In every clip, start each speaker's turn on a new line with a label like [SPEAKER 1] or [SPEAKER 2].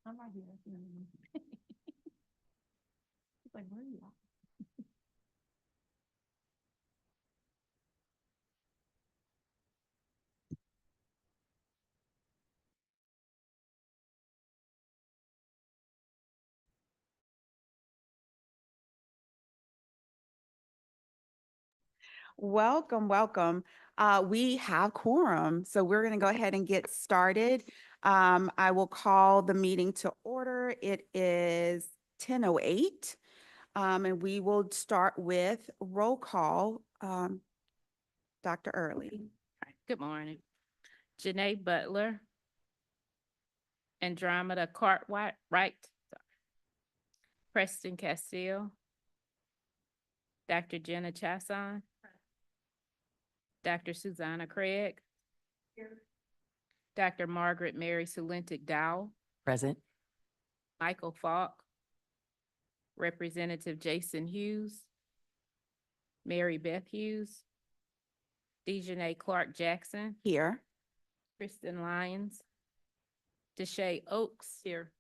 [SPEAKER 1] I'm right here. It's like, where are you at? Welcome, welcome. We have quorum, so we're going to go ahead and get started. I will call the meeting to order. It is 10:08, and we will start with roll call. Dr. Early.
[SPEAKER 2] Good morning. Janae Butler. Andromeda Cartwright, right? Preston Castile. Dr. Jenna Chasson. Dr. Susanna Craig. Dr. Margaret Mary Sulentic Dowell.
[SPEAKER 3] Present.
[SPEAKER 2] Michael Falk. Representative Jason Hughes. Mary Beth Hughes. Dejanay Clark Jackson.
[SPEAKER 1] Here.
[SPEAKER 2] Kristen Lyons. Deshae Oaks. Here.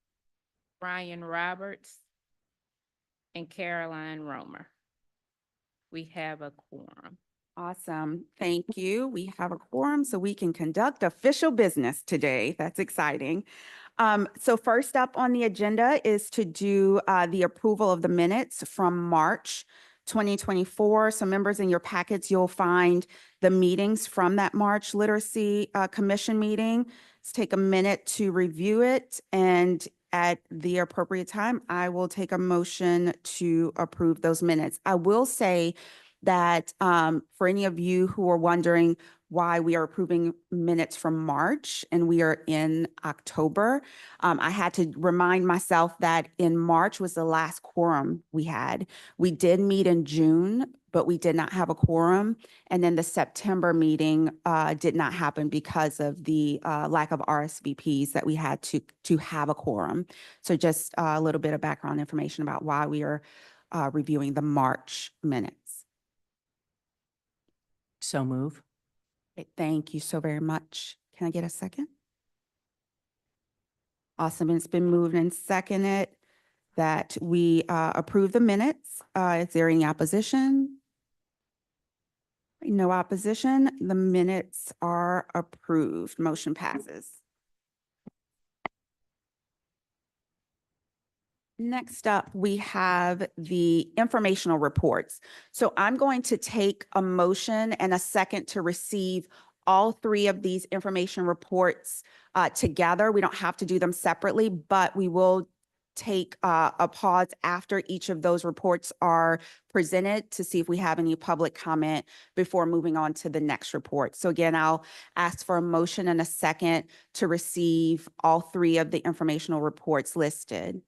[SPEAKER 2] Ryan Roberts. And Caroline Romer. We have a quorum.
[SPEAKER 1] Awesome. Thank you. We have a quorum so we can conduct official business today. That's exciting. So first up on the agenda is to do the approval of the minutes from March 2024. So members, in your packets, you'll find the meetings from that March Literacy Commission meeting. Let's take a minute to review it, and at the appropriate time, I will take a motion to approve those minutes. I will say that for any of you who are wondering why we are approving minutes from March and we are in October, I had to remind myself that in March was the last quorum we had. We did meet in June, but we did not have a quorum. And then the September meeting did not happen because of the lack of RSVPs that we had to have a quorum. So just a little bit of background information about why we are reviewing the March minutes.
[SPEAKER 3] So move.
[SPEAKER 1] Okay, thank you so very much. Can I get a second? Awesome. And it's been moved and seconded that we approve the minutes. Is there any opposition? No opposition. The minutes are approved. Motion passes. Next up, we have the informational reports. So I'm going to take a motion and a second to receive all three of these information reports together. We don't have to do them separately, but we will take a pause after each of those reports are presented to see if we have any public comment before moving on to the next report. So again, I'll ask for a motion and a second to receive all three of the informational reports listed.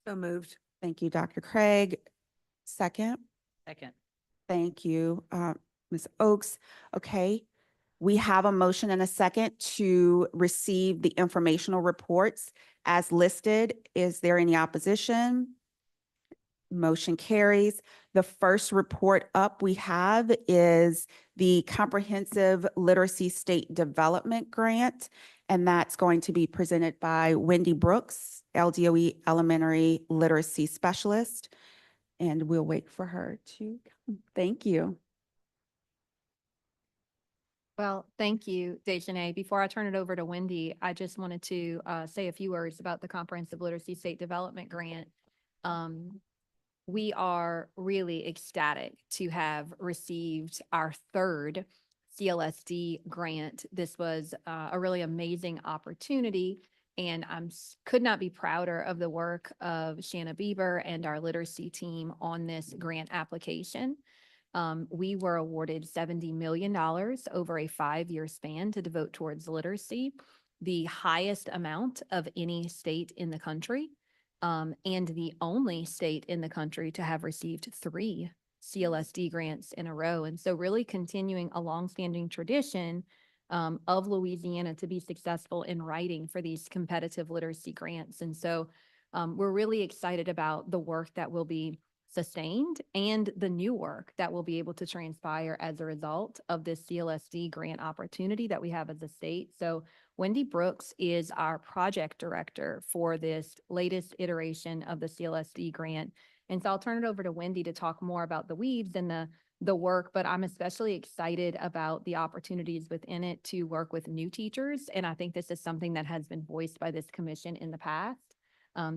[SPEAKER 3] So moved.
[SPEAKER 1] Thank you, Dr. Craig. Second.
[SPEAKER 3] Second.
[SPEAKER 1] Thank you, Ms. Oaks. Okay, we have a motion and a second to receive the informational reports as listed. Is there any opposition? Motion carries. The first report up we have is the Comprehensive Literacy State Development Grant, and that's going to be presented by Wendy Brooks, LDOE Elementary Literacy Specialist. And we'll wait for her to come. Thank you.
[SPEAKER 4] Well, thank you, Dejanay. Before I turn it over to Wendy, I just wanted to say a few words about the Comprehensive Literacy State Development Grant. We are really ecstatic to have received our third CLSD grant. This was a really amazing opportunity, and could not be prouder of the work of Shanna Bieber and our literacy team on this grant application. We were awarded $70 million over a 5-year span to devote towards literacy, the highest amount of any state in the country, and the only state in the country to have received 3 CLSD grants in a row. And so really continuing a longstanding tradition of Louisiana to be successful in writing for these competitive literacy grants. And so we're really excited about the work that will be sustained and the new work that will be able to transpire as a result of this CLSD grant opportunity that we have as a state. So Wendy Brooks is our project director for this latest iteration of the CLSD grant. And so I'll turn it over to Wendy to talk more about the weeds and the work, but I'm especially excited about the opportunities within it to work with new teachers. And I think this is something that has been voiced by this commission in the past.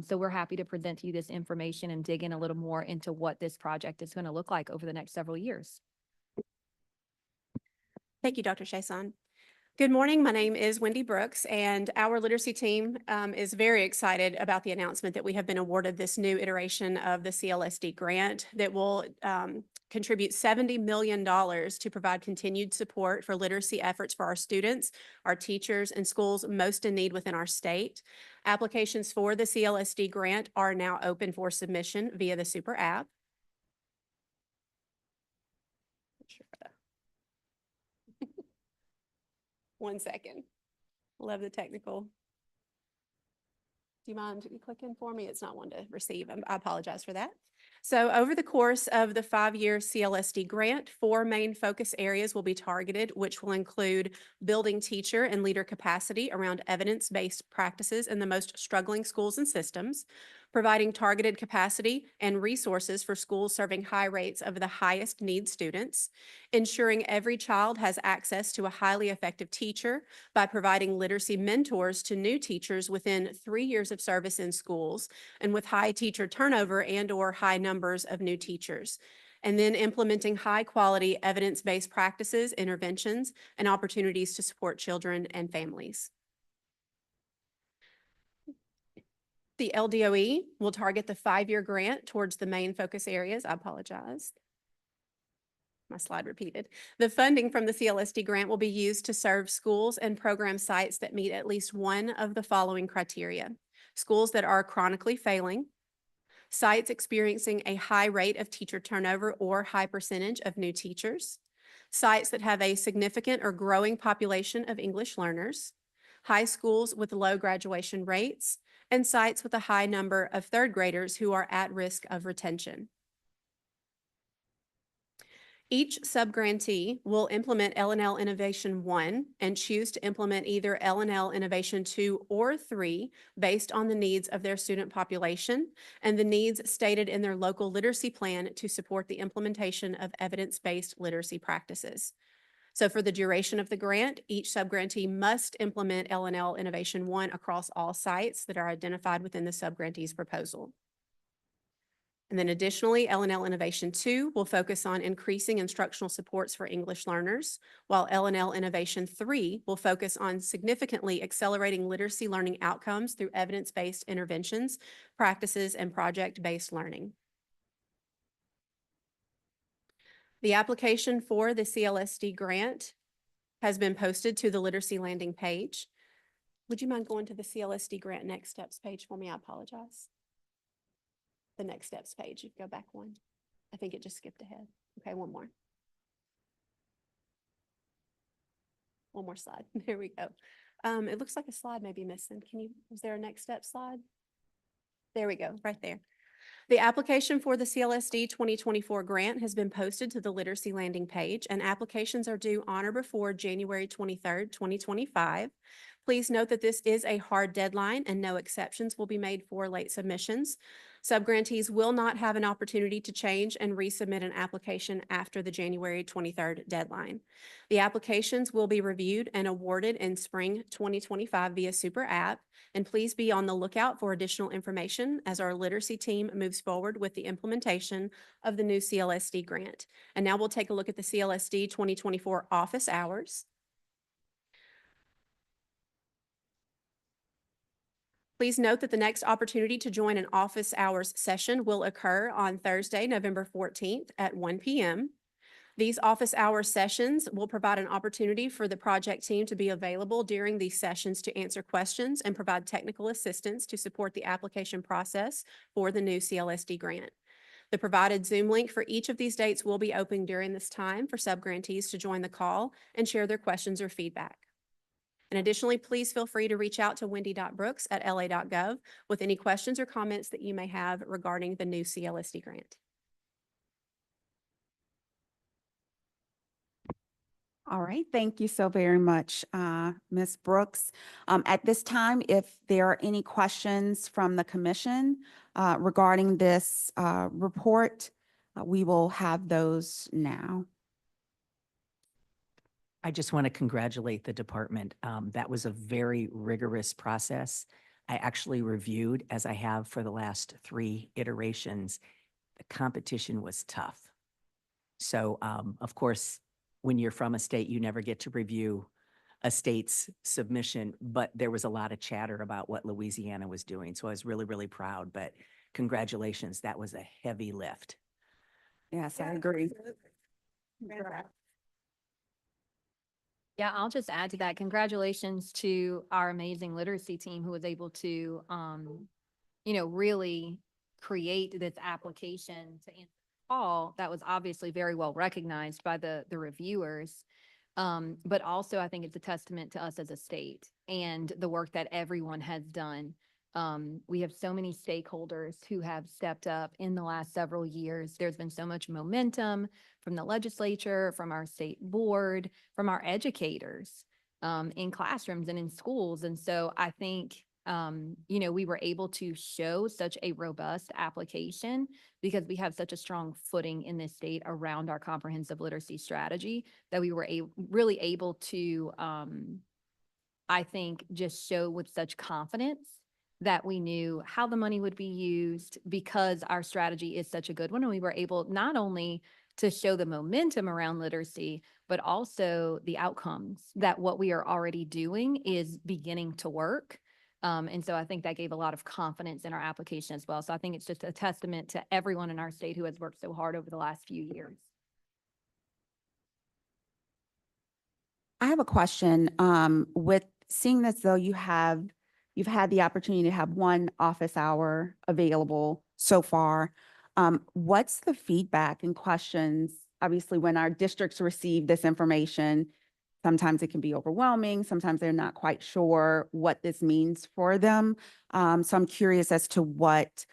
[SPEAKER 4] So we're happy to present to you this information and dig in a little more into what this project is going to look like over the next several years.
[SPEAKER 5] Thank you, Dr. Chason. Good morning. My name is Wendy Brooks, and our literacy team is very excited about the announcement that we have been awarded this new iteration of the CLSD grant that will contribute $70 million to provide continued support for literacy efforts for our students, our teachers, and schools most in need within our state. Applications for the CLSD grant are now open for submission via the Super app. One second. Love the technical. Do you mind clicking for me? It's not one to receive. I apologize for that. So over the course of the 5-year CLSD grant, 4 main focus areas will be targeted, which will include building teacher and leader capacity around evidence-based practices in the most struggling schools and systems, providing targeted capacity and resources for schools serving high rates of the highest need students, ensuring every child has access to a highly effective teacher by providing literacy mentors to new teachers within 3 years of service in schools and with high teacher turnover and/or high numbers of new teachers, and then implementing high-quality evidence-based practices, interventions, and opportunities to support children and families. The LDOE will target the 5-year grant towards the main focus areas. I apologize. My slide repeated. The funding from the CLSD grant will be used to serve schools and program sites that meet at least one of the following criteria: schools that are chronically failing, sites experiencing a high rate of teacher turnover or high percentage of new teachers, sites that have a significant or growing population of English learners, high schools with low graduation rates, and sites with a high number of third graders who are at risk of retention. Each subgrantee will implement L&L Innovation 1 and choose to implement either L&L Innovation 2 or 3 based on the needs of their student population and the needs stated in their local literacy plan to support the implementation of evidence-based literacy practices. So for the duration of the grant, each subgrantee must implement L&L Innovation 1 across all sites that are identified within the subgrantee's proposal. And then additionally, L&L Innovation 2 will focus on increasing instructional supports for English learners, while L&L Innovation 3 will focus on significantly accelerating literacy learning outcomes through evidence-based interventions, practices, and project-based learning. The application for the CLSD grant has been posted to the literacy landing page. Would you mind going to the CLSD grant next steps page for me? I apologize. The next steps page, you go back one. I think it just skipped ahead. Okay, one more. One more slide. There we go. It looks like a slide may be missing. Is there a next step slide? There we go, right there. The application for the CLSD 2024 grant has been posted to the literacy landing page, and applications are due on or before January 23rd, 2025. Please note that this is a hard deadline and no exceptions will be made for late submissions. Subgrantees will not have an opportunity to change and resubmit an application after the January 23rd deadline. The applications will be reviewed and awarded in spring 2025 via Super app, and please be on the lookout for additional information as our literacy team moves forward with the implementation of the new CLSD grant. And now we'll take a look at the CLSD 2024 office hours. Please note that the next opportunity to join an office hours session will occur on Thursday, November 14th at 1 p.m. These office hour sessions will provide an opportunity for the project team to be available during these sessions to answer questions and provide technical assistance to support the application process for the new CLSD grant. The provided Zoom link for each of these dates will be open during this time for subgrantees to join the call and share their questions or feedback. And additionally, please feel free to reach out to wendy.brooks@la.gov with any questions or comments that you may have regarding the new CLSD grant.
[SPEAKER 1] All right, thank you so very much, Ms. Brooks. At this time, if there are any questions from the commission regarding this report, we will have those now.
[SPEAKER 3] I just want to congratulate the department. That was a very rigorous process. I actually reviewed, as I have for the last 3 iterations. The competition was tough. So, of course, when you're from a state, you never get to review a state's submission, but there was a lot of chatter about what Louisiana was doing. So I was really, really proud, but congratulations. That was a heavy lift.
[SPEAKER 1] Yes, I agree.
[SPEAKER 4] Yeah, I'll just add to that. Congratulations to our amazing literacy team who was able to, really create this application to answer the call that was obviously very well recognized by the reviewers. But also I think it's a testament to us as a state and the work that everyone has done. We have so many stakeholders who have stepped up in the last several years. There's been so much momentum from the legislature, from our state board, from our educators, in classrooms and in schools. And so I think, we were able to show such a robust application because we have such a strong footing in this state around our comprehensive literacy strategy that we were really able to, I think, just show with such confidence that we knew how the money would be used because our strategy is such a good one. And we were able not only to show the momentum around literacy, but also the outcomes that what we are already doing is beginning to work. And so I think that gave a lot of confidence in our application as well. So I think it's just a testament to everyone in our state who has worked so hard over the last few years.
[SPEAKER 1] I have a question. With seeing this, though, you've had the opportunity to have 1 office hour available so far. What's the feedback and questions? Obviously, when our districts receive this information, sometimes it can be overwhelming. Sometimes they're not quite sure what this means for them. So I'm curious as to what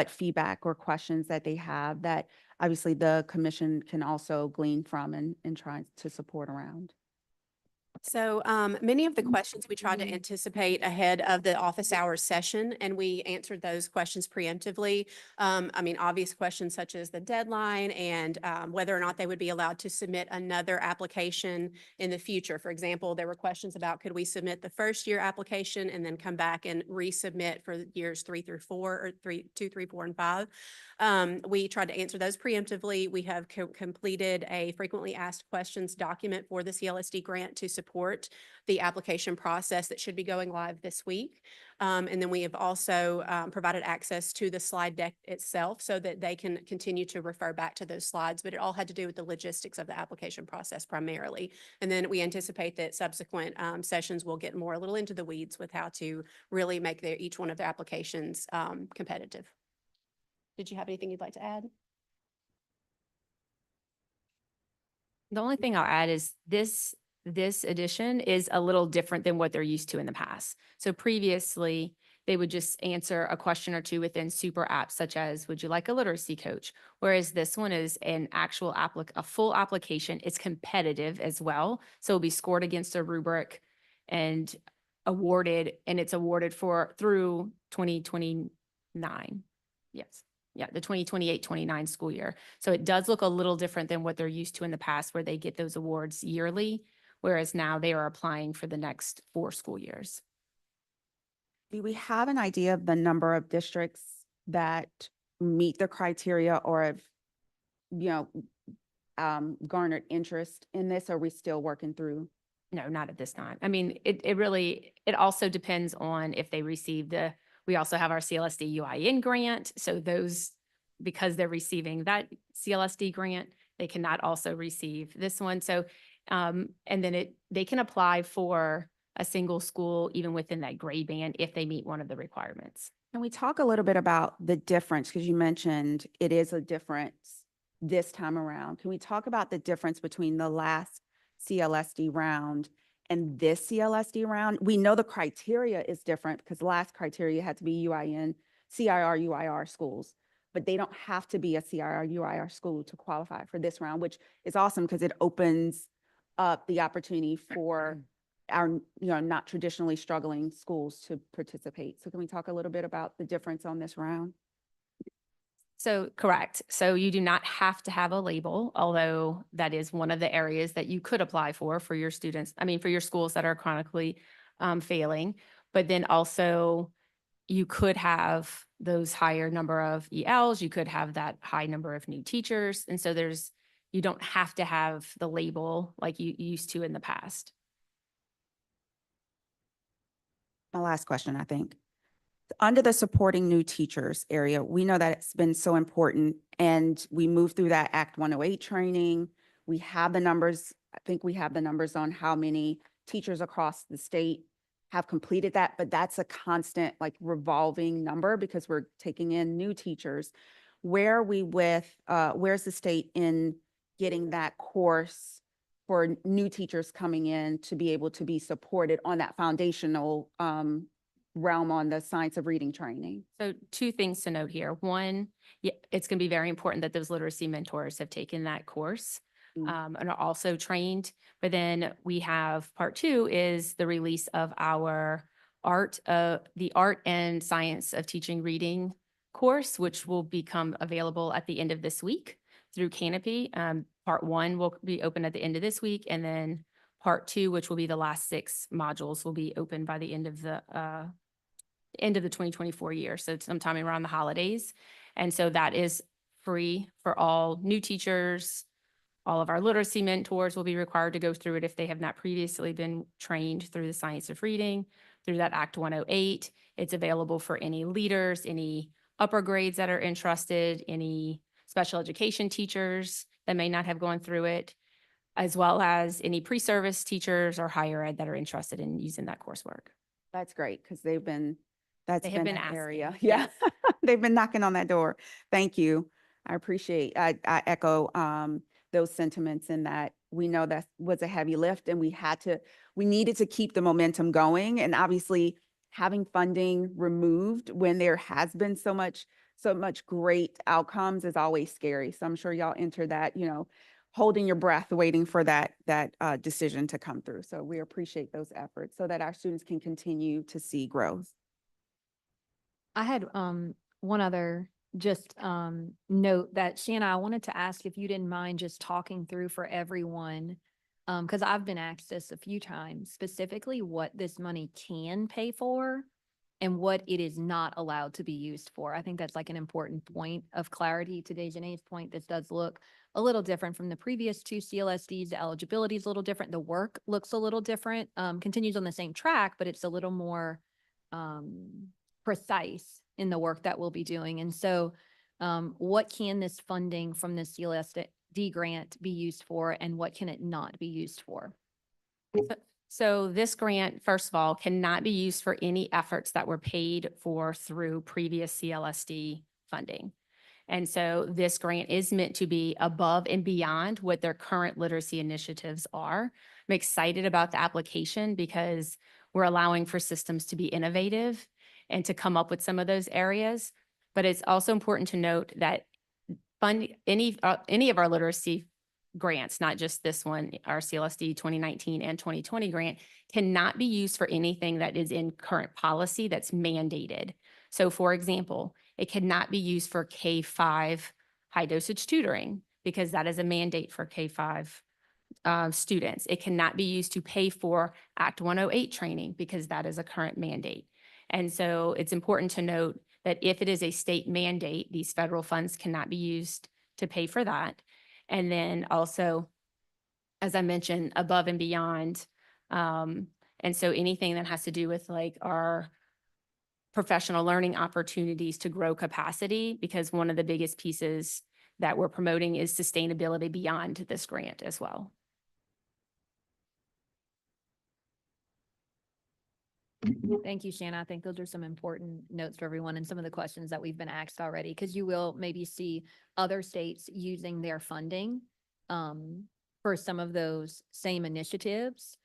[SPEAKER 1] feedback or questions that they have that obviously the commission can also glean from and try to support around.
[SPEAKER 5] So many of the questions we tried to anticipate ahead of the office hours session, and we answered those questions preemptively. Obvious questions such as the deadline and whether or not they would be allowed to submit another application in the future. For example, there were questions about could we submit the first year application and then come back and resubmit for years 3 through 4 or 2, 3, 4, and 5. We tried to answer those preemptively. We have completed a frequently asked questions document for the CLSD grant to support the application process that should be going live this week. And then we have also provided access to the slide deck itself so that they can continue to refer back to those slides, but it all had to do with the logistics of the application process primarily. And then we anticipate that subsequent sessions will get more a little into the weeds with how to really make each one of their applications competitive. Did you have anything you'd like to add?
[SPEAKER 2] The only thing I'll add is this edition is a little different than what they're used to in the past. So previously, they would just answer a question or two within super apps, such as, would you like a literacy coach? Whereas this one is an actual a full application. It's competitive as well. So it'll be scored against a rubric and awarded, and it's awarded through 2029. Yes. Yeah, the 2028-29 school year. So it does look a little different than what they're used to in the past where they get those awards yearly, whereas now they are applying for the next 4 school years.
[SPEAKER 1] Do we have an idea of the number of districts that meet the criteria or have, garnered interest in this? Or are we still working through?
[SPEAKER 2] No, not at this time. It also depends on if they receive we also have our CLSD UIN grant. So those, because they're receiving that CLSD grant, they cannot also receive this one. So, and then they can apply for a single school even within that grade band if they meet one of the requirements.
[SPEAKER 1] Can we talk a little bit about the difference? Because you mentioned it is a difference this time around. Can we talk about the difference between the last CLSD round and this CLSD round? We know the criteria is different because the last criteria had to be UIN, CIR, UIR schools, but they don't have to be a CIR, UIR school to qualify for this round, which is awesome because it opens up the opportunity for our, not traditionally struggling schools to participate. So can we talk a little bit about the difference on this round?
[SPEAKER 2] So correct. So you do not have to have a label, although that is one of the areas that you could apply for your students, for your schools that are chronically failing. But then also you could have those higher number of ELs, you could have that high number of new teachers. And so you don't have to have the label like you used to in the past.
[SPEAKER 1] My last question, I think. Under the supporting new teachers area, we know that it's been so important, and we moved through that Act 108 training. We have the numbers. I think we have the numbers on how many teachers across the state have completed that, but that's a constant, like, revolving number because we're taking in new teachers. Where are we where's the state in getting that course for new teachers coming in to be able to be supported on that foundational realm on the science of reading training?
[SPEAKER 2] So two things to note here. One, it's going to be very important that those literacy mentors have taken that course and are also trained. But then we have part two is the release of our the art and science of teaching reading course, which will become available at the end of this week through Canopy. Part one will be open at the end of this week, and then part two, which will be the last 6 modules, will be open by the end of the 2024 year. So sometime around the holidays. And so that is free for all new teachers. All of our literacy mentors will be required to go through it if they have not previously been trained through the science of reading, through that Act 108. It's available for any leaders, any upper grades that are interested, any special education teachers that may not have gone through it, as well as any pre-service teachers or higher ed that are interested in using that coursework.
[SPEAKER 1] That's great, because that's
[SPEAKER 2] They have
[SPEAKER 1] been
[SPEAKER 2] been
[SPEAKER 1] an
[SPEAKER 2] asking,
[SPEAKER 1] area. Yeah, they've been knocking on that door. Thank you. I echo those sentiments, in that we know that was a heavy lift, and we needed to keep the momentum going. And obviously, having funding removed when there has been so much great outcomes is always scary. So I'm sure y'all enter that, holding your breath, waiting for that decision to come through. So we appreciate those efforts so that our students can continue to see growth.
[SPEAKER 4] I had one other just note that Shanna, I wanted to ask if you didn't mind just talking through for everyone, because I've been asked this a few times, specifically what this money can pay for and what it is not allowed to be used for. I think that's like an important point of clarity. To Dejanay's point, this does look a little different from the previous 2 CLSDs. The eligibility is a little different. The work looks a little different, continues on the same track, but it's a little more precise in the work that we'll be doing. And so what can this funding from the CLSD grant be used for, and what can it not be used for?
[SPEAKER 2] So this grant, first of all, cannot be used for any efforts that were paid for through previous CLSD funding. And so this grant is meant to be above and beyond what their current literacy initiatives are. I'm excited about the application because we're allowing for systems to be innovative and to come up with some of those areas. But it's also important to note that any of our literacy grants, not just this one, our CLSD 2019 and 2020 grant, cannot be used for anything that is in current policy that's mandated. So for example, it cannot be used for K-5 high dosage tutoring because that is a mandate for K-5 students. It cannot be used to pay for Act 108 training because that is a current mandate. And so it's important to note that if it is a state mandate, these federal funds cannot be used to pay for that. And then also, as I mentioned, above and beyond. And so anything that has to do with like our professional learning opportunities to grow capacity, because one of the biggest pieces that we're promoting is sustainability beyond this grant as well.
[SPEAKER 4] Thank you, Shanna. I think those are some important notes for everyone and some of the questions that we've been asked already, because you will maybe see other states using their funding for some of those same initiatives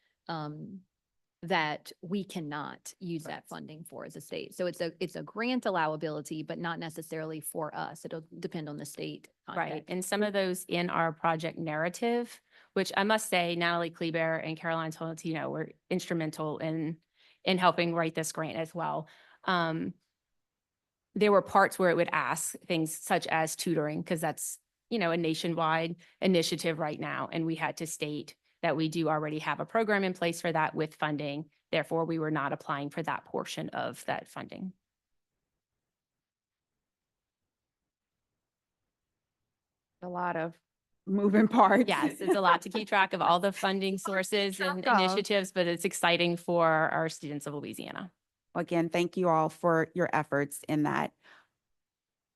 [SPEAKER 4] that we cannot use that funding for as a state. So it's a grant allowability, but not necessarily for us. It'll depend on the state
[SPEAKER 2] Right.
[SPEAKER 4] context.
[SPEAKER 2] And some of those in our project narrative which I must say Natalie Kleber and Caroline Tolentino were instrumental in helping write this grant as well. There were parts where it would ask things such as tutoring, because that's, you know, a nationwide initiative right now. And we had to state that we do already have a program in place for that with funding. Therefore, we were not applying for that portion of that funding.
[SPEAKER 1] A lot of moving parts.
[SPEAKER 2] Yes, it's a lot to keep track of all the funding sources and
[SPEAKER 1] Track of.
[SPEAKER 2] initiatives, but it's exciting for our students of Louisiana.
[SPEAKER 1] Again, thank you all for your efforts in that.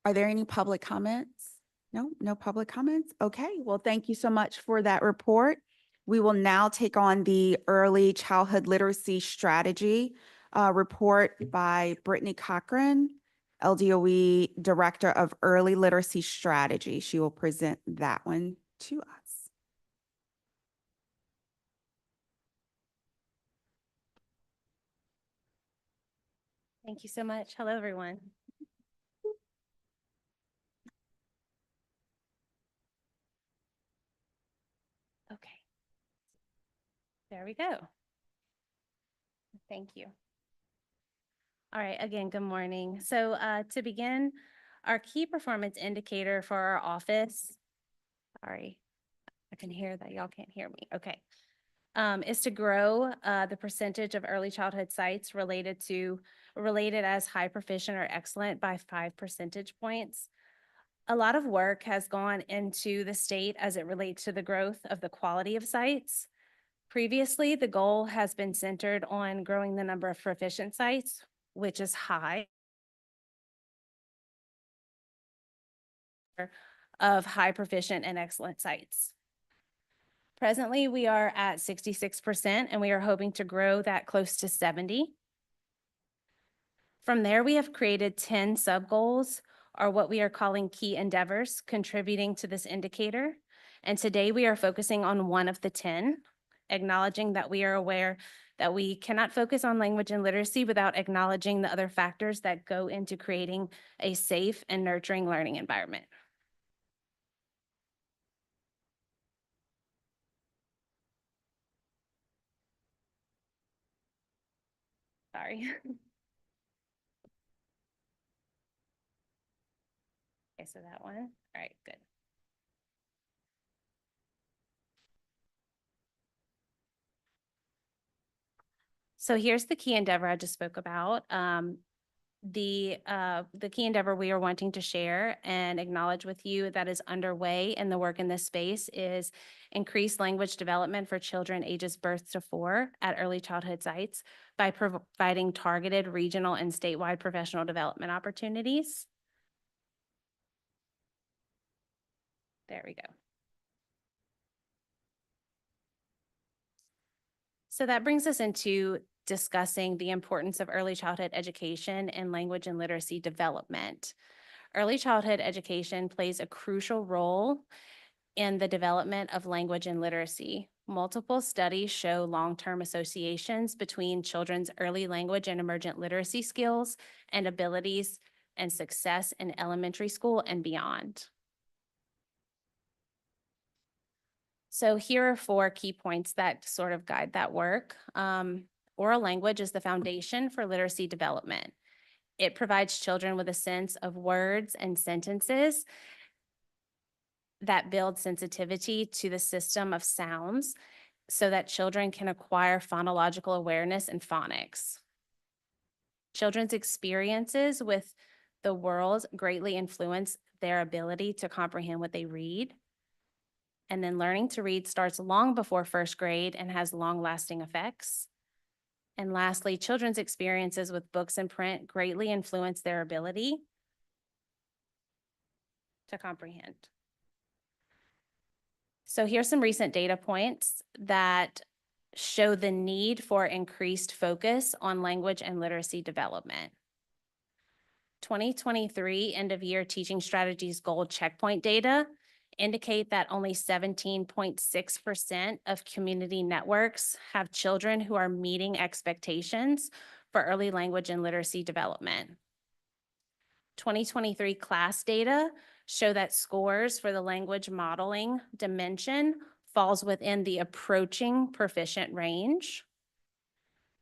[SPEAKER 1] Are there any public comments? No, no public comments? Okay, well, thank you so much for that report. We will now take on the Early Childhood Literacy Strategy report by Brittany Cochran, LDOE Director of Early Literacy Strategy. She will present that one to us.
[SPEAKER 6] Thank you so much. Hello, everyone. Okay. There we go. Thank you. All right, again, good morning. So to begin, our key performance indicator for our office, sorry, I can hear that y'all can't hear me. Okay. Is to grow the percentage of early childhood sites related as high proficient or excellent by 5 percentage points. A lot of work has gone into the state as it relates to the growth of the quality of sites. Previously, the goal has been centered on growing the number of proficient sites, which is high, of high proficient and excellent sites. Presently, we are at 66%, and we are hoping to grow that close to 70. From there, we have created 10 sub-goals, or what we are calling key endeavors, contributing to this indicator. And today, we are focusing on one of the 10, acknowledging that we are aware that we cannot focus on language and literacy without acknowledging the other factors that go into creating a safe and nurturing learning environment. Sorry. Okay, so that one. All right, good. So here's the key endeavor I just spoke about. The key endeavor we are wanting to share and acknowledge with you that is underway in the work in this space is increased language development for children ages birth to 4 at early childhood sites by providing targeted regional and statewide professional development opportunities. There we go. So that brings us into discussing the importance of early childhood education and language and literacy development. Early childhood education plays a crucial role in the development of language and literacy. Multiple studies show long-term associations between children's early language and emergent literacy skills and abilities and success in elementary school and beyond. So here are 4 key points that sort of guide that work. Oral language is the foundation for literacy development. It provides children with a sense of words and sentences that build sensitivity to the system of sounds so that children can acquire phonological awareness and phonics. Children's experiences with the world greatly influence their ability to comprehend what they read. And then learning to read starts long before 1st grade and has long-lasting effects. And lastly, children's experiences with books and print greatly influence their ability to comprehend. So here's some recent data points that show the need for increased focus on language and literacy development. 2023 end-of-year teaching strategies goal checkpoint data indicate that only 17.6% of community networks have children who are meeting expectations for early language and literacy development. 2023 class data show that scores for the language modeling dimension falls within the approaching proficient range.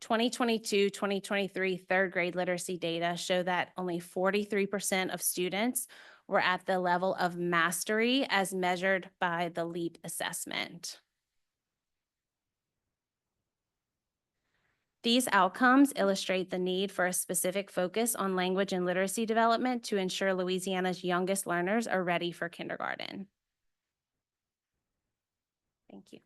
[SPEAKER 6] 2022-2023 third grade literacy data show that only 43% of students were at the level of mastery as measured by the LEAP assessment. These outcomes illustrate the need for a specific focus on language and literacy development to ensure Louisiana's youngest learners are ready for kindergarten. Thank you.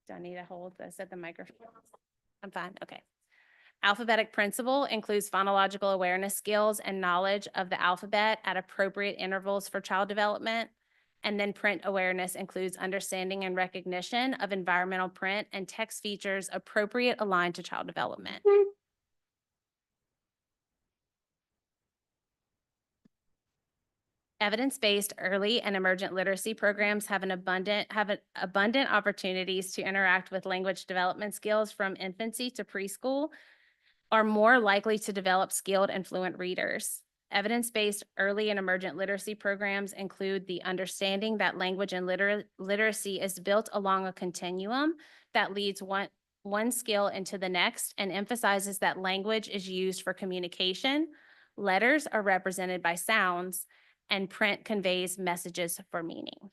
[SPEAKER 6] Do I need to hold this at the microphone? I'm fine, okay. Alphabetic principle includes phonological awareness skills and knowledge of the alphabet at appropriate intervals for child development. And then print awareness includes understanding and recognition of environmental print and text features appropriate aligned to child development. Evidence-based early and emergent literacy programs have abundant opportunities to interact with language development skills from infancy to preschool, are more likely to develop skilled and fluent readers. Evidence-based early and emergent literacy programs include the understanding that language and literacy is built along a continuum that leads one skill into the next and emphasizes that language is used for communication, letters are represented by sounds, and print conveys messages for meaning.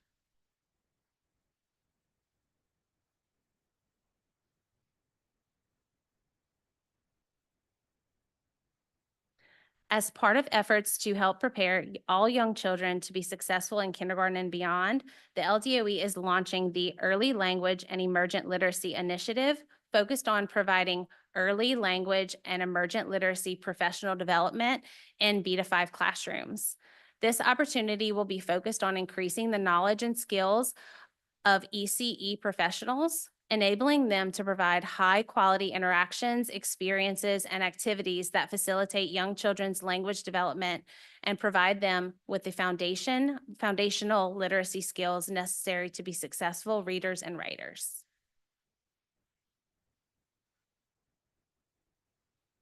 [SPEAKER 6] As part of efforts to help prepare all young children to be successful in kindergarten and beyond, the LDOE is launching the Early Language and Emergent Literacy Initiative, focused on providing early language and emergent literacy professional development in B-5 classrooms. This opportunity will be focused on increasing the knowledge and skills of ECE professionals, enabling them to provide high-quality interactions, experiences, and activities that facilitate young children's language development and provide them with the foundational literacy skills necessary to be successful readers and writers.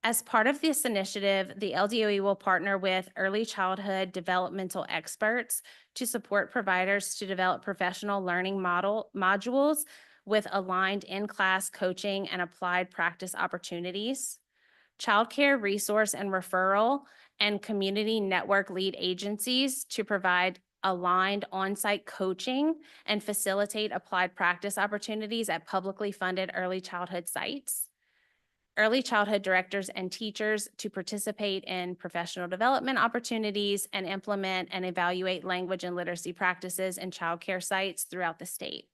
[SPEAKER 6] As part of this initiative, the LDOE will partner with early childhood developmental experts to support providers to develop professional learning modules with aligned in-class coaching and applied practice opportunities. Childcare resource and referral and community network lead agencies to provide aligned on-site coaching and facilitate applied practice opportunities at publicly funded early childhood sites. Early childhood directors and teachers to participate in professional development opportunities and implement and evaluate language and literacy practices in childcare sites throughout the state.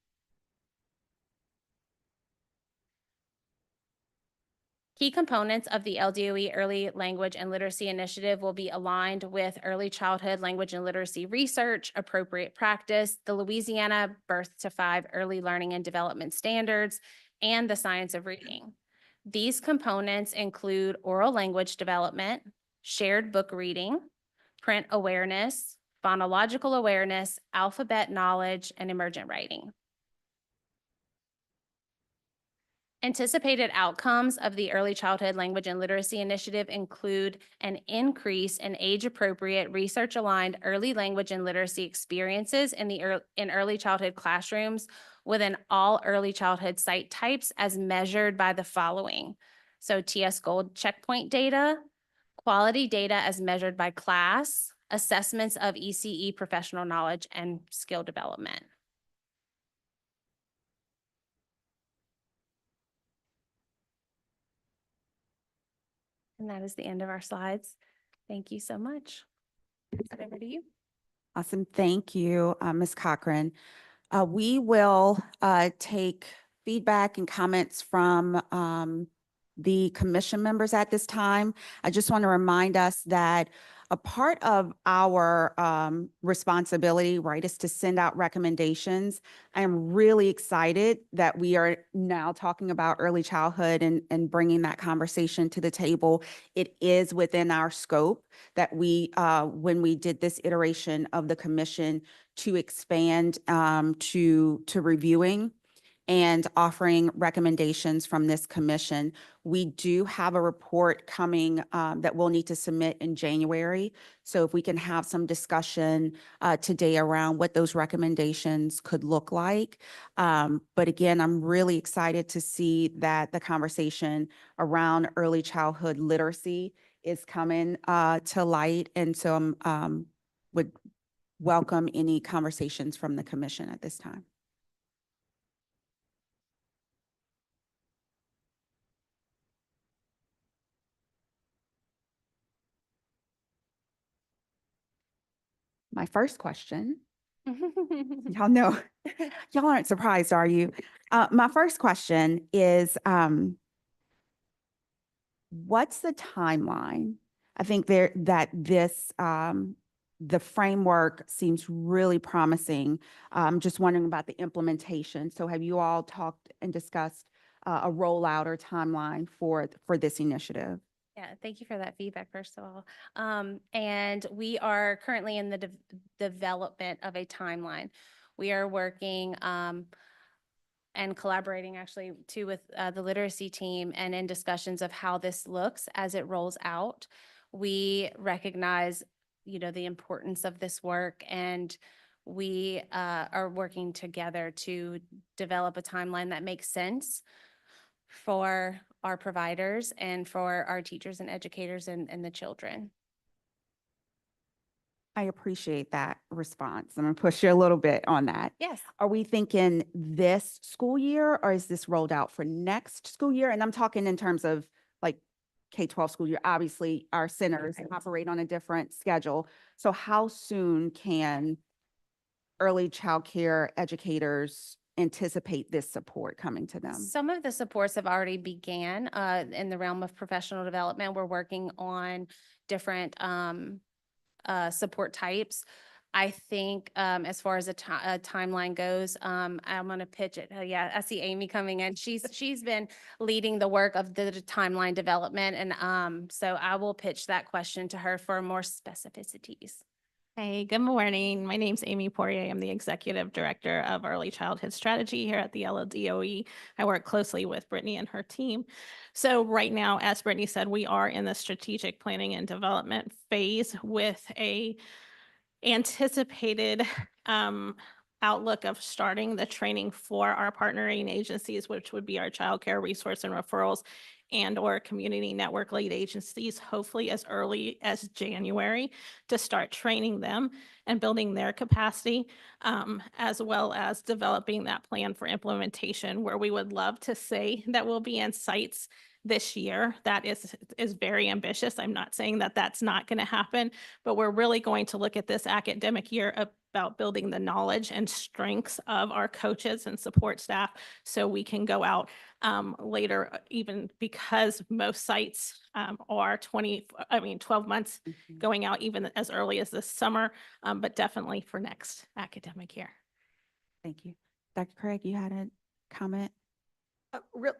[SPEAKER 6] Key components of the LDOE Early Language and Literacy Initiative will be aligned with early childhood language and literacy research, appropriate practice, the Louisiana Birth to 5 Early Learning and Development Standards, and the science of reading. These components include oral language development, shared book reading, print awareness, phonological awareness, alphabet knowledge, and emergent writing. Anticipated outcomes of the Early Childhood Language and Literacy Initiative include an increase in age-appropriate, research-aligned early language and literacy experiences in early childhood classrooms within all early childhood site types as measured by the following. So TS Gold checkpoint data, quality data as measured by class, assessments of ECE professional knowledge and skill development. And that is the end of our slides. Thank you so much. Over to you.
[SPEAKER 1] Awesome. Thank you, Ms. Cochran. We will take feedback and comments from the commission members at this time. I just want to remind us that a part of our responsibility, right, is to send out recommendations. I am really excited that we are now talking about early childhood and bringing that conversation to the table. It is within our scope that we, when we did this iteration of the commission, to expand to reviewing and offering recommendations from this commission. We do have a report coming that we'll need to submit in January. So if we can have some discussion today around what those recommendations could look like. But again, I'm really excited to see that the conversation around early childhood literacy is coming to light. And so I'm would welcome any conversations from the commission at this time. My first question, y'all know, y'all aren't surprised, are you? My first question is, what's the timeline? I think that this, the framework seems really promising. I'm just wondering about the implementation. So have you all talked and discussed a rollout or timeline for this initiative?
[SPEAKER 6] Yeah, thank you for that feedback, first of all. And we are currently in the development of a timeline. We are working and collaborating actually too with the literacy team and in discussions of how this looks as it rolls out. We recognize, you know, the importance of this work, and we are working together to develop a timeline that makes sense for our providers and for our teachers and educators and the children.
[SPEAKER 1] I appreciate that response. I'm going to push you a little bit on that.
[SPEAKER 6] Yes.
[SPEAKER 1] Are we thinking this school year, or is this rolled out for next school year? And I'm talking in terms of like K-12 school year. Obviously, our centers operate on a different schedule. So how soon can early child care educators anticipate this support coming to them?
[SPEAKER 6] Some of the supports have already began in the realm of professional development. We're working on different support types. I think as far as a timeline goes, I'm going to pitch it. Yeah, I see Amy coming in. She's been leading the work of the timeline development, and so I will pitch that question to her for more specificities.
[SPEAKER 7] Hey, good morning. My name's Amy Poirier. I'm the Executive Director of Early Childhood Strategy here at the LDOE. I work closely with Brittany and her team. So right now, as Brittany said, we are in the strategic planning and development phase with a anticipated outlook of starting the training for our partnering agencies, which would be our child care resource and referrals and/or community network lead agencies, hopefully as early as January, to start training them and building their capacity, as well as developing that plan for implementation, where we would love to say that we'll be in sites this year. That is very ambitious. I'm not saying that that's not going to happen, but we're really going to look at this academic year about building the knowledge and strengths of our coaches and support staff so we can go out later, even because most sites are 12 months
[SPEAKER 1] Mhm.
[SPEAKER 7] going out even as early as this summer, but definitely for next academic year.
[SPEAKER 1] Thank you. Dr. Craig, you had a comment?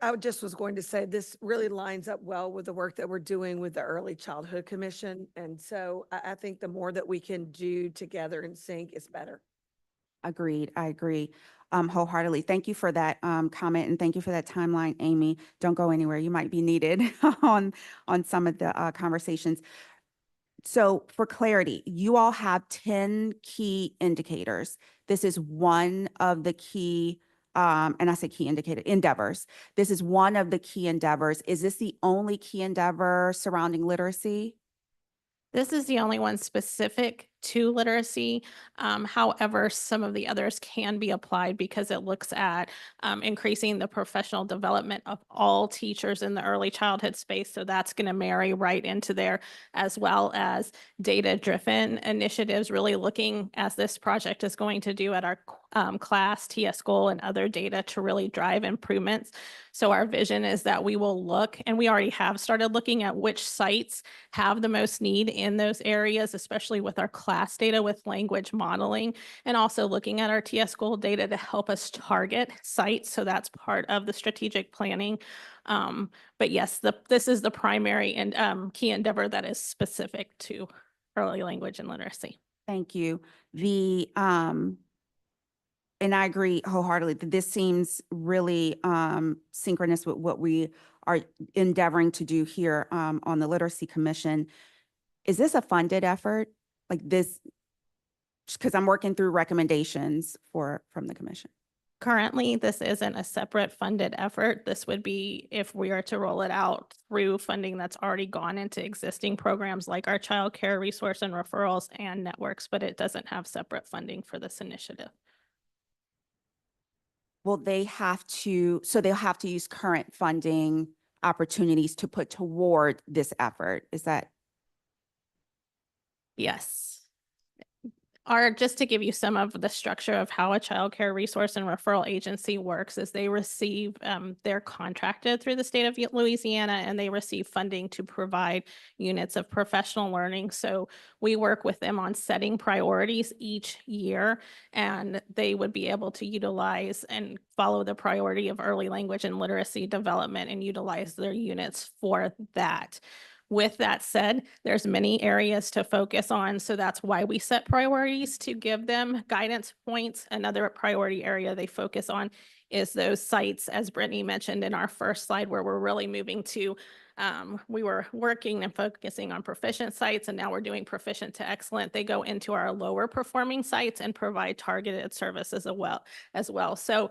[SPEAKER 8] I just was going to say, this really lines up well with the work that we're doing with the Early Childhood Commission. And so I think the more that we can do together in sync is better.
[SPEAKER 1] Agreed. I agree wholeheartedly. Thank you for that comment and thank you for that timeline, Amy. Don't go anywhere. You might be needed on some of the conversations. So for clarity, you all have 10 key indicators. This is one of the key, and I say key indicator endeavors. This is one of the key endeavors. Is this the only key endeavor surrounding literacy?
[SPEAKER 7] This is the only one specific to literacy. However, some of the others can be applied because it looks at increasing the professional development of all teachers in the early childhood space. So that's going to marry right into there, as well as data-driven initiatives, really looking, as this project is going to do, at our class, TS goal, and other data to really drive improvements. So our vision is that we will look, and we already have started looking at which sites have the most need in those areas, especially with our class data with language modeling, and also looking at our TS goal data to help us target sites. So that's part of the strategic planning. But yes, this is the primary and key endeavor that is specific to early language and literacy.
[SPEAKER 1] Thank you. And I agree wholeheartedly that this seems really synchronous with what we are endeavoring to do here on the Literacy Commission. Is this a funded effort? Like this, because I'm working through recommendations from the commission.
[SPEAKER 7] Currently, this isn't a separate funded effort. This would be if we are to roll it out through funding that's already gone into existing programs like our child care resource and referrals and networks, but it doesn't have separate funding for this initiative.
[SPEAKER 1] Will they have to, so they'll have to use current funding opportunities to put toward this effort? Is that?
[SPEAKER 7] Yes. Just to give you some of the structure of how a child care resource and referral agency works, is they receive, they're contracted through the state of Louisiana, and they receive funding to provide units of professional learning. So we work with them on setting priorities each year, and they would be able to utilize and follow the priority of early language and literacy development and utilize their units for that. With that said, there's many areas to focus on, so that's why we set priorities to give them guidance points. Another priority area they focus on is those sites, as Brittany mentioned in our first slide, where we're really moving to, we were working and focusing on proficient sites, and now we're doing proficient to excellent. They go into our lower performing sites and provide targeted services as well. So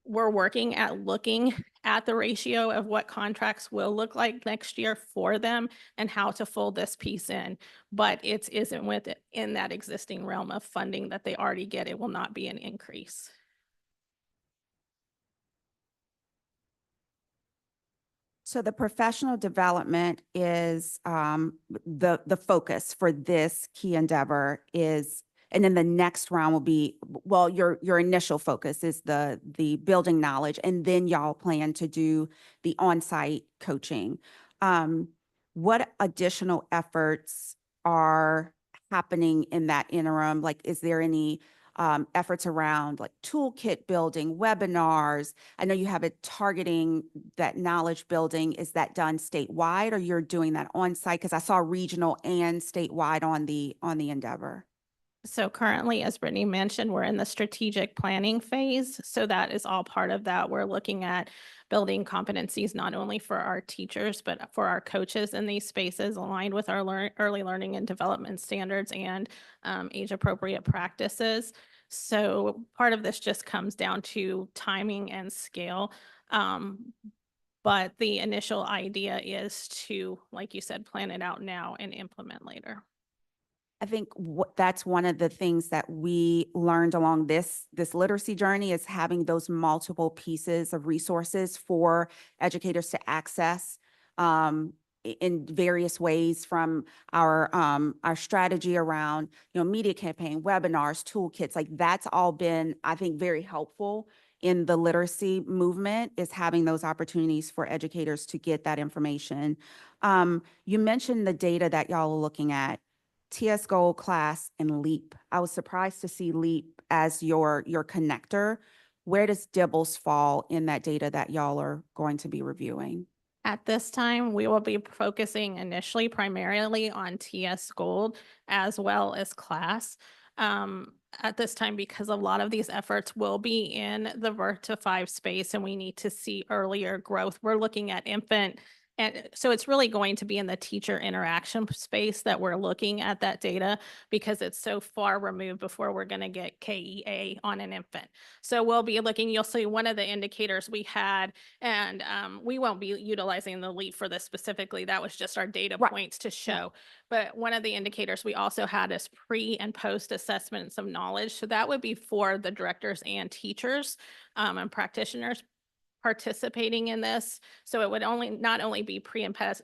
[SPEAKER 7] we're working at looking at the ratio of what contracts will look like next year for them and how to fold this piece in. But it isn't within that existing realm of funding that they already get. It will not be an increase.
[SPEAKER 1] So the professional development is the focus for this key endeavor is, and then the next round will be, well, your initial focus is the building knowledge, and then y'all plan to do the on-site coaching. What additional efforts are happening in that interim? Like, is there any efforts around like toolkit building, webinars? I know you have it targeting that knowledge building. Is that done statewide, or you're doing that on site? Because I saw regional and statewide on the endeavor.
[SPEAKER 7] So currently, as Brittany mentioned, we're in the strategic planning phase. So that is all part of that. We're looking at building competencies, not only for our teachers, but for our coaches in these spaces, aligned with our early learning and development standards and age appropriate practices. So part of this just comes down to timing and scale. But the initial idea is to, like you said, plan it out now and implement later.
[SPEAKER 1] I think that's one of the things that we learned along this literacy journey is having those multiple pieces of resources for educators to access in various ways, from our strategy around, media campaign, webinars, toolkits. Like, that's all been, I think, very helpful in the literacy movement, is having those opportunities for educators to get that information. You mentioned the data that y'all are looking at. TS Gold, Class, and LEAP. I was surprised to see LEAP as your connector. Where does Dibbles fall in that data that y'all are going to be reviewing?
[SPEAKER 7] At this time, we will be focusing initially primarily on TS Gold as well as Class. At this time, because a lot of these efforts will be in the birth to 5 space and we need to see earlier growth. We're looking at infant. And so it's really going to be in the teacher interaction space that we're looking at that data, because it's so far removed before we're going to get KEA on an infant. So we'll be looking, you'll see one of the indicators we had, and we won't be utilizing the LEAP for this specifically. That was just our data
[SPEAKER 1] Right.
[SPEAKER 7] points to show. But one of the indicators we also had is pre and post assessments of knowledge. So that would be for the directors and teachers and practitioners participating in this. So it would not only be pre and post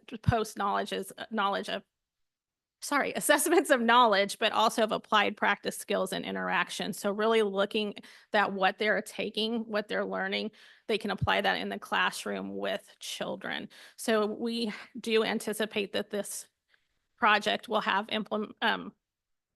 [SPEAKER 7] assessments of knowledge, but also of applied practice skills and interaction. So really looking at what they're taking, what they're learning, they can apply that in the classroom with children. So we do anticipate that this project will have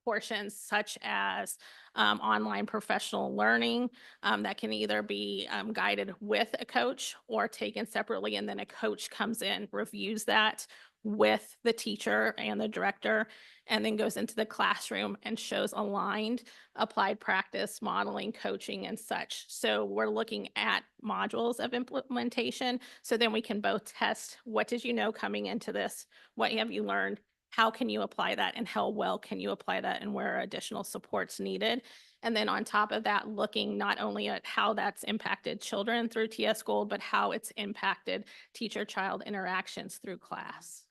[SPEAKER 7] portions such as online professional learning that can either be guided with a coach or taken separately, and then a coach comes in, reviews that with the teacher and the director, and then goes into the classroom and shows aligned applied practice, modeling, coaching, and such. So we're looking at modules of implementation, so then we can both test what did you know coming into this, what have you learned, how can you apply that, and how well can you apply that, and where are additional supports needed. And then on top of that, looking not only at how that's impacted children through TS Gold, but how it's impacted teacher-child interactions through class.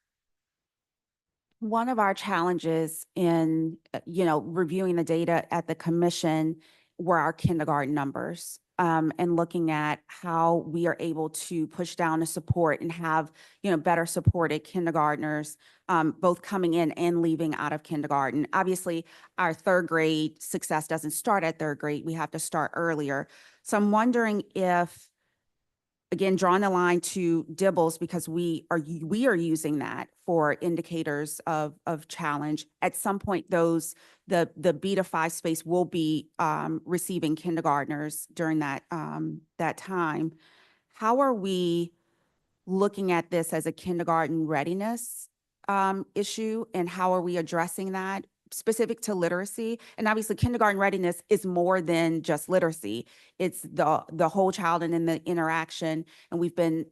[SPEAKER 1] One of our challenges in, reviewing the data at the commission were our kindergarten numbers, and looking at how we are able to push down the support and have, better supported kindergartners, both coming in and leaving out of kindergarten. Obviously, our third grade success doesn't start at third grade. We have to start earlier. So I'm wondering if, again, drawing the line to Dibbles, because we are using that for indicators of challenge. At some point, the beta 5 space will be receiving kindergartners during that time. How are we looking at this as a kindergarten readiness issue, and how are we addressing that specific to literacy? And obviously, kindergarten readiness is more than just literacy. It's the whole child and then the interaction. And we've been,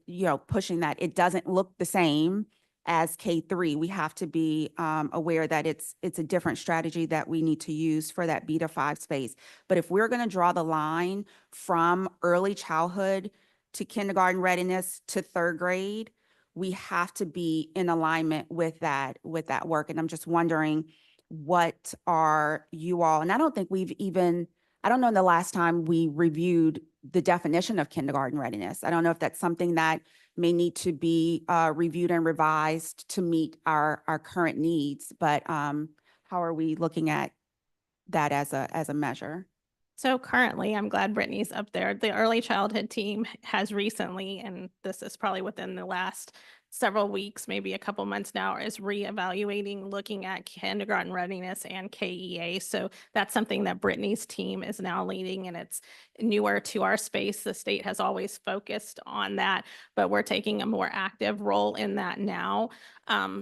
[SPEAKER 1] pushing that. It doesn't look the same as K3. We have to be aware that it's a different strategy that we need to use for that beta 5 space. But if we're going to draw the line from early childhood to kindergarten readiness to third grade, we have to be in alignment with that work. And I'm just wondering, what are you all, and I don't think I don't know the last time we reviewed the definition of kindergarten readiness. I don't know if that's something that may need to be reviewed and revised to meet our current needs, but how are we looking at that as a measure?
[SPEAKER 7] So currently, I'm glad Brittany's up there. The early childhood team has recently, and this is probably within the last several weeks, maybe a couple months now, is reevaluating, looking at kindergarten readiness and KEA. So that's something that Brittany's team is now leading, and it's newer to our space. The state has always focused on that, but we're taking a more active role in that now.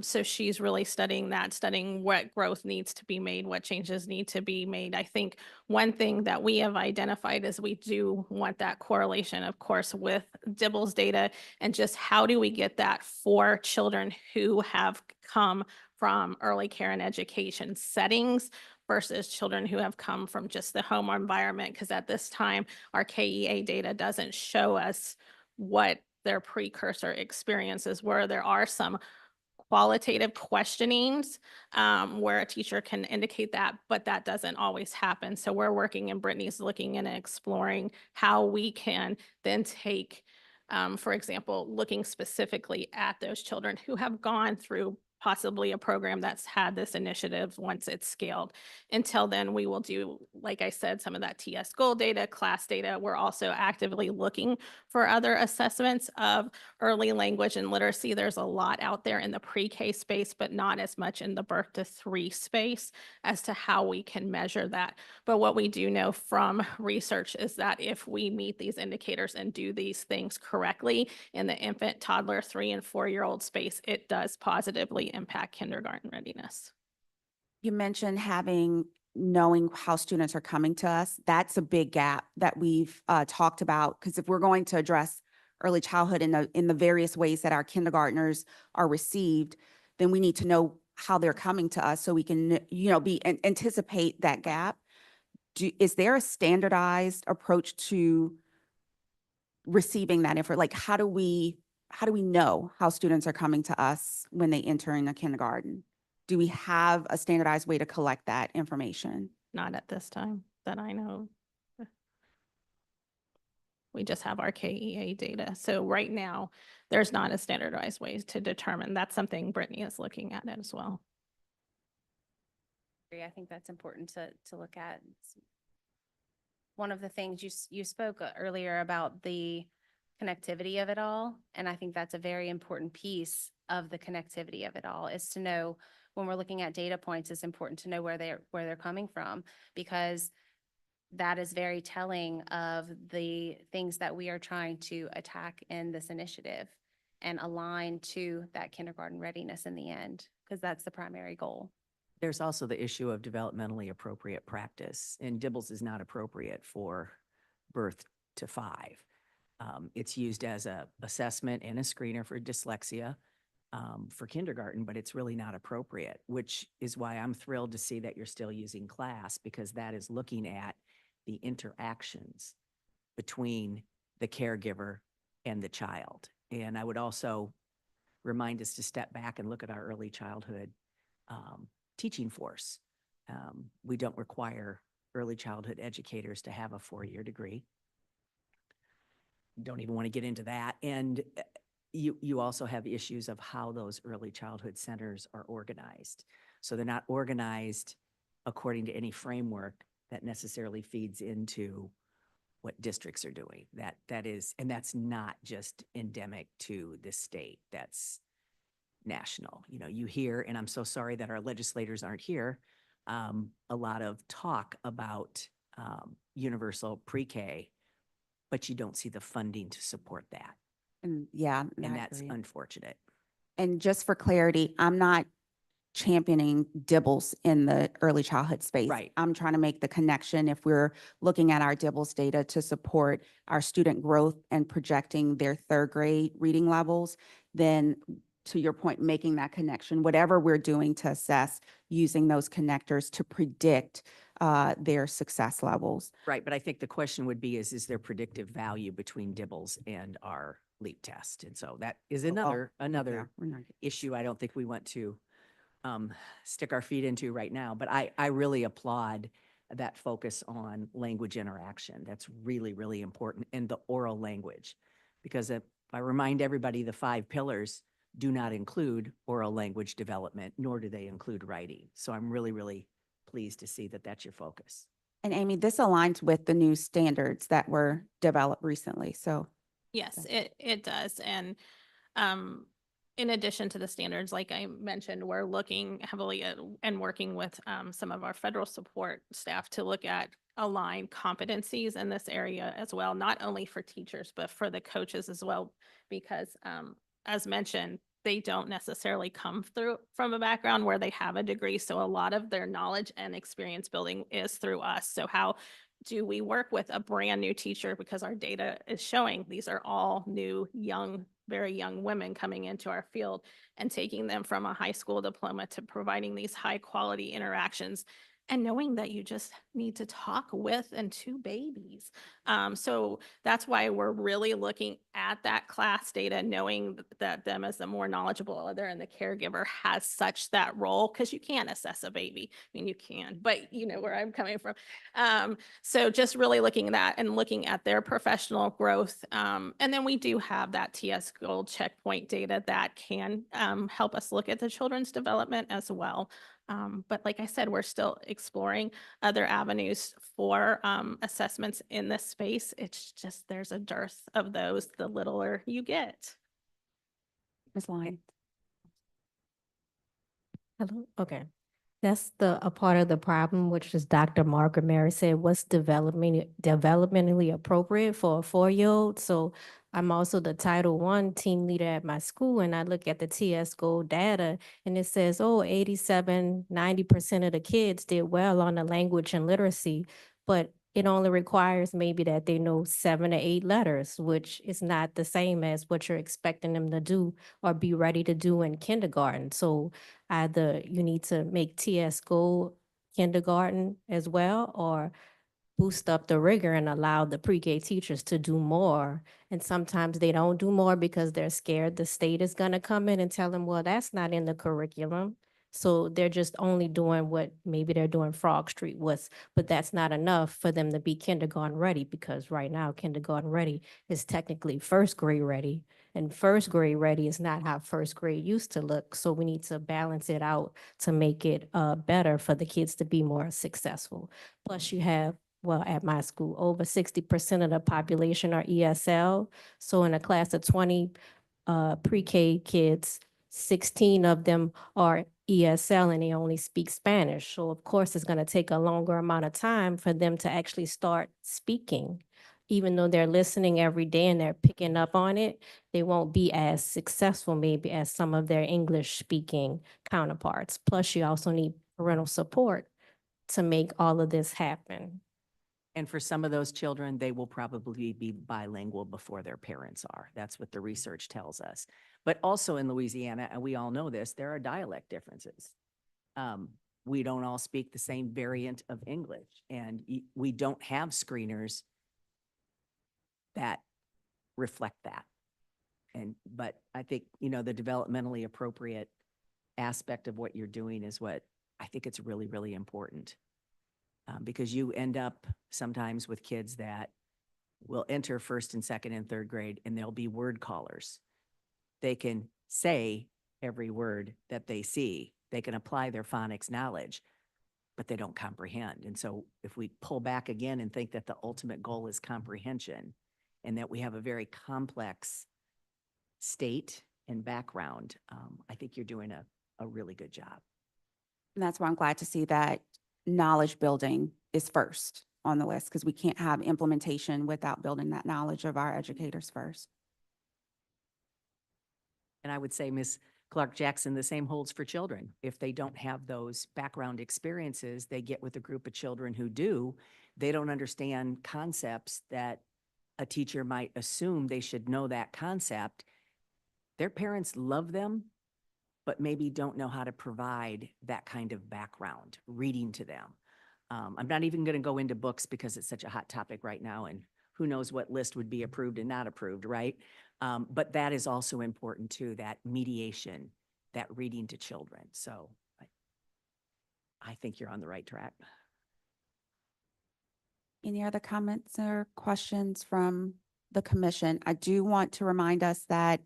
[SPEAKER 7] So she's really studying that, studying what growth needs to be made, what changes need to be made. I think one thing that we have identified is we do want that correlation, of course, with Dibbles data, and just how do we get that for children who have come from early care and education settings versus children who have come from just the home environment. Because at this time, our KEA data doesn't show us what their precursor experiences were. There are some qualitative questionings where a teacher can indicate that, but that doesn't always happen. So we're working and Brittany's looking and exploring how we can then take, for example, looking specifically at those children who have gone through possibly a program that's had this initiative once it's scaled. Until then, we will do, like I said, some of that TS goal data, class data. We're also actively looking for other assessments of early language and literacy. There's a lot out there in the pre-K space, but not as much in the birth to 3 space as to how we can measure that. But what we do know from research is that if we meet these indicators and do these things correctly in the infant, toddler, 3 and 4-year-old space, it does positively impact kindergarten readiness.
[SPEAKER 1] You mentioned knowing how students are coming to us. That's a big gap that we've talked about, because if we're going to address early childhood in the various ways that our kindergartners are received, then we need to know how they're coming to us so we can, anticipate that gap. Is there a standardized approach to receiving that info? Like, how do we know how students are coming to us when they enter in a kindergarten? Do we have a standardized way to collect that information?
[SPEAKER 7] Not at this time that I know. We just have our KEA data. So right now, there's not a standardized way to determine. That's something Brittany is looking at as well.
[SPEAKER 6] I think that's important to look at. It's one of the things you spoke earlier about the connectivity of it all. And I think that's a very important piece of the connectivity of it all, is to know when we're looking at data points, it's important to know where they're coming from, because that is very telling of the things that we are trying to attack in this initiative and align to that kindergarten readiness in the end, because that's the primary goal.
[SPEAKER 3] There's also the issue of developmentally appropriate practice, and DIBELS is not appropriate for birth to 5. It's used as a assessment and a screener for dyslexia for kindergarten, but it's really not appropriate, which is why I'm thrilled to see that you're still using class, because that is looking at the interactions between the caregiver and the child. And I would also remind us to step back and look at our early childhood teaching force. We don't require early childhood educators to have a 4-year degree. Don't even want to get into that. And you also have issues of how those early childhood centers are organized. So they're not organized according to any framework that necessarily feeds into what districts are doing. And that's not just endemic to this state. That's national. You hear, and I'm so sorry that our legislators aren't here, a lot of talk about universal pre-K, but you don't see the funding to support that.
[SPEAKER 1] And yeah,
[SPEAKER 3] And
[SPEAKER 1] I
[SPEAKER 3] that's
[SPEAKER 1] agree.
[SPEAKER 3] unfortunate.
[SPEAKER 1] And just for clarity, I'm not championing DIBELS in the early childhood space.
[SPEAKER 3] Right.
[SPEAKER 1] I'm trying to make the connection, if we're looking at our DIBELS data to support our student growth and projecting their 3rd grade reading levels, then to your point, making that connection, whatever we're doing to assess, using those connectors to predict their success levels.
[SPEAKER 3] Right, but I think the question would be is there predictive value between DIBELS and our LEAP test? And so that is another
[SPEAKER 1] Yeah, we're not-
[SPEAKER 3] issue I don't think we want to stick our feet into right now. But I really applaud that focus on language interaction. That's really, really important, and the oral language. Because if I remind everybody, the 5 pillars do not include oral language development, nor do they include writing. So I'm really, really pleased to see that that's your focus.
[SPEAKER 1] And Amy, this aligns with the new standards that were developed recently. So
[SPEAKER 7] Yes, it does. And in addition to the standards, like I mentioned, we're looking heavily at and working with some of our federal support staff to look at aligned competencies in this area as well, not only for teachers, but for the coaches as well, because as mentioned, they don't necessarily come through from a background where they have a degree. So a lot of their knowledge and experience building is through us. So how do we work with a brand new teacher, because our data is showing these are all new, young, very young women coming into our field, and taking them from a high school diploma to providing these high quality interactions and knowing that you just need to talk with and to babies. So that's why we're really looking at that class data, knowing that them as the more knowledgeable other and the caregiver has such that role, because you can't assess a baby. I mean, you can, but you know where I'm coming from. So just really looking at that and looking at their professional growth. And then we do have that TS Gold checkpoint data that can help us look at the children's development as well. But like I said, we're still exploring other avenues for assessments in this space. It's just there's a dearth of those the littler you get.
[SPEAKER 1] Ms. Lyons.
[SPEAKER 9] Hello, okay. That's a part of the problem, which is Dr. Margaret Mary said, what's developmentally appropriate for a 4-year-old? So I'm also the Title I team leader at my school, and I look at the TS Gold data, and it says, oh, 87, 90% of the kids did well on the language and literacy, but it only requires maybe that they know 7 or 8 letters, which is not the same as what you're expecting them to do or be ready to do in kindergarten. So either you need to make TS Gold kindergarten as well, or boost up the rigor and allow the pre-K teachers to do more. And sometimes they don't do more because they're scared the state is gonna come in and tell them, well, that's not in the curriculum. So they're just only doing what maybe they're doing Frog Street was, but that's not enough for them to be kindergarten ready, because right now kindergarten ready is technically first grade ready. And first grade ready is not how first grade used to look. So we need to balance it out to make it better for the kids to be more successful. Plus you have, well, at my school, over 60% of the population are ESL. So in a class of 20 pre-K kids, 16 of them are ESL and they only speak Spanish. So of course, it's going to take a longer amount of time for them to actually start speaking. Even though they're listening every day and they're picking up on it, they won't be as successful maybe as some of their English speaking counterparts. Plus, you also need parental support to make all of this happen.
[SPEAKER 3] And for some of those children, they will probably be bilingual before their parents are. That's what the research tells us. But also in Louisiana, and we all know this, there are dialect differences. We don't all speak the same variant of English, and we don't have screeners that reflect that. But I think, you know, the developmentally appropriate aspect of what you're doing is what I think it's really, really important. Because you end up sometimes with kids that will enter first and second and third grade, and they'll be word callers. They can say every word that they see. They can apply their phonics knowledge, but they don't comprehend. And so if we pull back again and think that the ultimate goal is comprehension, and that we have a very complex state and background, I think you're doing a really good job.
[SPEAKER 1] And that's why I'm glad to see that knowledge building is first on the list, because we can't have implementation without building that knowledge of our educators first.
[SPEAKER 3] And I would say, Ms. Clark-Jackson, the same holds for children. If they don't have those background experiences, they get with a group of children who do. They don't understand concepts that a teacher might assume they should know that concept. Their parents love them, but maybe don't know how to provide that kind of background, reading to them. I'm not even going to go into books because it's such a hot topic right now, and who knows what list would be approved and not approved, right? But that is also important too, that mediation, that reading to children. So I think you're on the right track.
[SPEAKER 1] Any other comments or questions from the commission? I do want to remind us that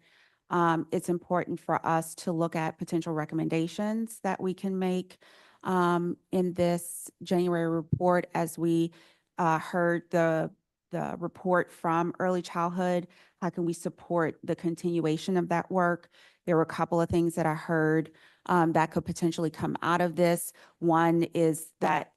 [SPEAKER 1] it's important for us to look at potential recommendations that we can make in this January report. As we heard the report from early childhood, how can we support the continuation of that work? There were a couple of things that I heard that could potentially come out of this. One is that